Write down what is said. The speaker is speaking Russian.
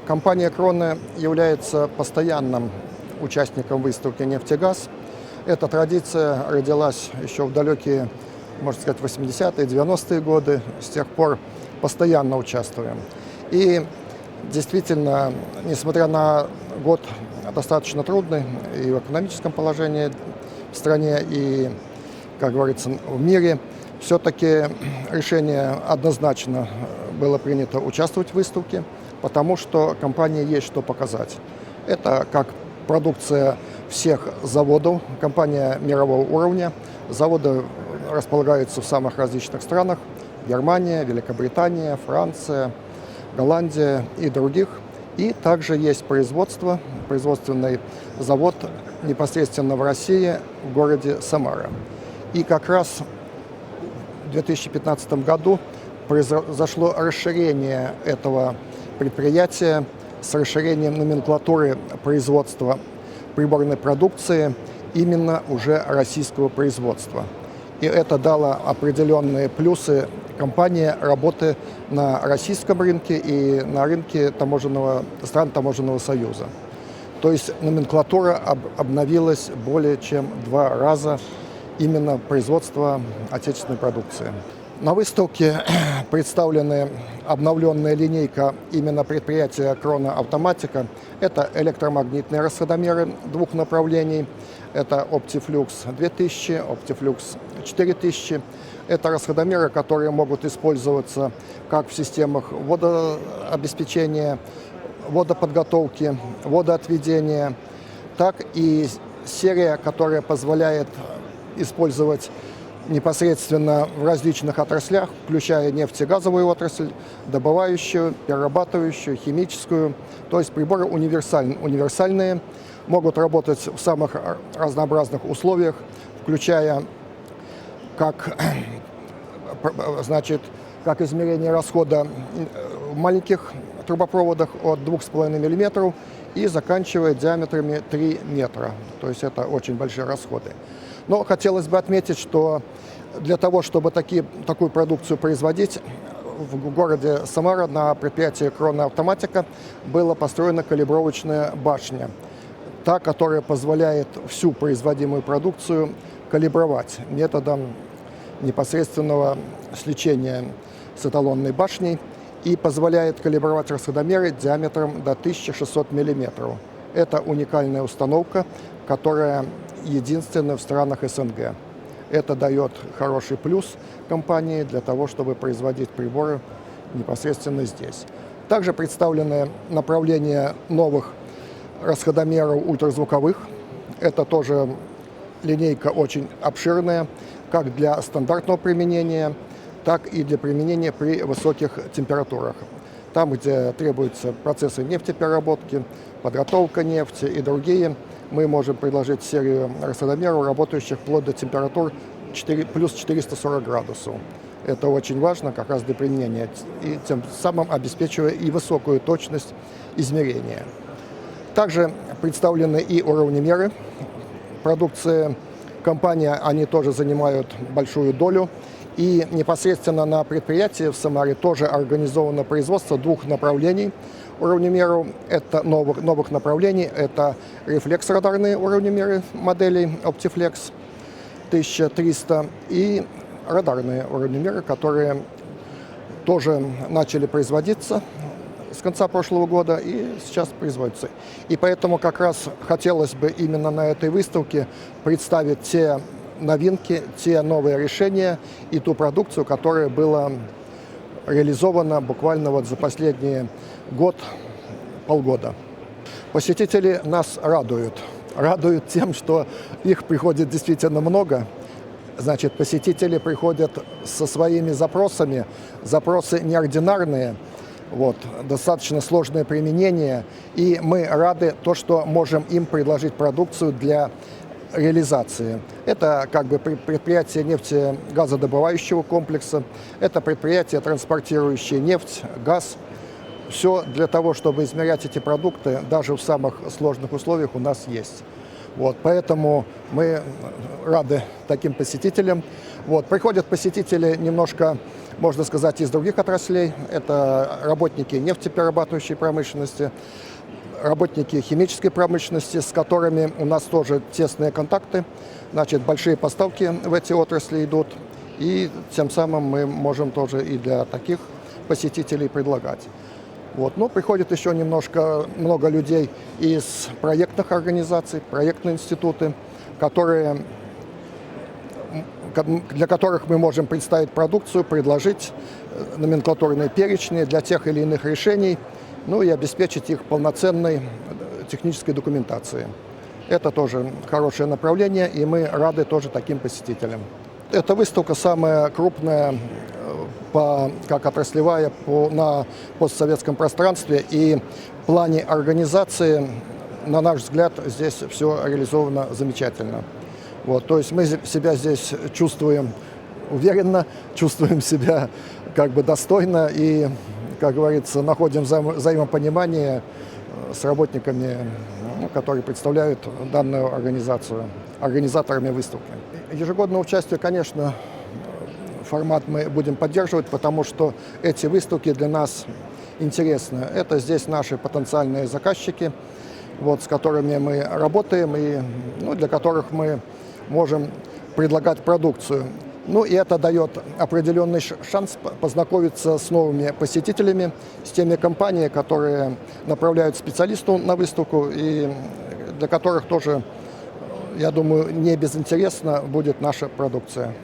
Компания «Крона» является постоянным участником выставки «Нефтегаз». Эта традиция родилась еще в далекие, можно сказать, 80-е, 90-е годы. С тех пор постоянно участвуем. И действительно, несмотря на год достаточно трудный и в экономическом положении в стране, и, как говорится, в мире, все-таки решение однозначно было принято участвовать в выставке, потому что компании есть что показать. Это как продукция всех заводов, компания мирового уровня. Заводы располагаются в самых различных странах: Германия, Великобритания, Франция, Голландия и других. И также есть производственный завод непосредственно в России, в городе Самара. И как раз в 2015 году произошло расширение этого предприятия с расширением номенклатуры производства приборной продукции именно уже российского производства. И это дало определенные плюсы компании работы на российском рынке и на рынке стран Таможенного союза. То есть номенклатура обновилась более чем в 2 раза именно производства отечественной продукции. На выставке представлена обновленная линейка именно предприятия «Крона Автоматика». Это электромагнитные расходомеры 2 направлений. Это OptiFlux 2000, OptiFlux 4000. Это расходомеры, которые могут использоваться как в системах водообеспечения, водоподготовки, водоотведения, так и серия, которая позволяет использовать непосредственно в различных отраслях, включая нефтегазовую отрасль, добывающую, перерабатывающую, химическую. То есть приборы универсальные, могут работать в самых разнообразных условиях, включая как измерение расхода в маленьких трубопроводах от 2,5 мм и заканчивая диаметрами 3 метра. То есть это очень большие расходы. Но хотелось бы отметить, что для того, чтобы такую продукцию производить, в городе Самара на предприятии «Крона Автоматика» была построена калибровочная башня, та, которая позволяет всю производимую продукцию калибровать методом непосредственного сличения с эталонной башней и позволяет калибровать расходомеры диаметром до 1600 мм. Это уникальная установка, которая единственная в странах СНГ. Это дает хороший плюс компании для того, чтобы производить приборы непосредственно здесь. Также представлены направления новых расходомеров ультразвуковых. Это тоже линейка очень обширная, как для стандартного применения, так и для применения при высоких температурах. Там, где требуются процессы нефтепереработки, подготовка нефти и мы можем предложить серию расходомеров, работающих вплоть до температур плюс 440 градусов. Это очень важно как раз для применения, и тем самым обеспечивая и высокую точность измерения. Также представлены и уровнемеры продукции компании, они тоже занимают большую долю. И непосредственно на предприятии в Самаре тоже организовано производство 2 направлений уровнемеров. Это новых направлений. Это рефлекс-радарные уровнемеры моделей OptiFlex 1300 и радарные уровнемеры, которые тоже начали производиться с конца прошлого года и сейчас производятся. И поэтому как раз хотелось бы именно на этой выставке представить те новинки, те новые решения и ту продукцию, которая была реализована буквально за последний полгода. Посетители нас радуют. Радуют тем, что их приходит действительно много. Значит, посетители приходят со своими запросами. Запросы неординарные, достаточно сложное применение. И мы рады что можем им предложить продукцию для реализации. Это предприятие нефтегазодобывающего комплекса, это предприятие, транспортирующее нефть, газ. Все для того, чтобы измерять эти продукты, даже в самых сложных условиях у нас есть. Вот, поэтому мы рады таким посетителям. Вот, приходят посетители немножко, можно сказать, из других отраслей. Это работники нефтеперерабатывающей промышленности, работники химической промышленности, с которыми у нас тоже тесные контакты. Значит, большие поставки в эти отрасли идут. И тем самым мы можем тоже и для таких посетителей предлагать. Вот. Но приходит еще много людей из проектных организаций, проектные институты, для которых мы можем представить продукцию, предложить номенклатурные перечни для тех или иных решений, ну и обеспечить их полноценной технической документацией. Это тоже хорошее направление, и мы рады тоже таким посетителям. Эта выставка самая крупная как отраслевая на постсоветском пространстве, и в плане организации, на наш взгляд, здесь все реализовано замечательно. Вот, то есть мы себя здесь чувствуем уверенно, чувствуем себя как бы достойно и, как говорится, находим взаимопонимание с работниками, которые представляют данную организацию, организаторами выставки. Ежегодное участие, конечно, формат мы будем поддерживать, потому что эти выставки для нас интересны. Это здесь наши потенциальные заказчики, вот, с которыми мы работаем и для которых мы можем предлагать продукцию. Ну и это дает определенный шанс познакомиться с новыми посетителями, с теми компаниями, которые направляют специалистов на выставку и для которых тоже, я думаю, не безинтересна будет наша продукция.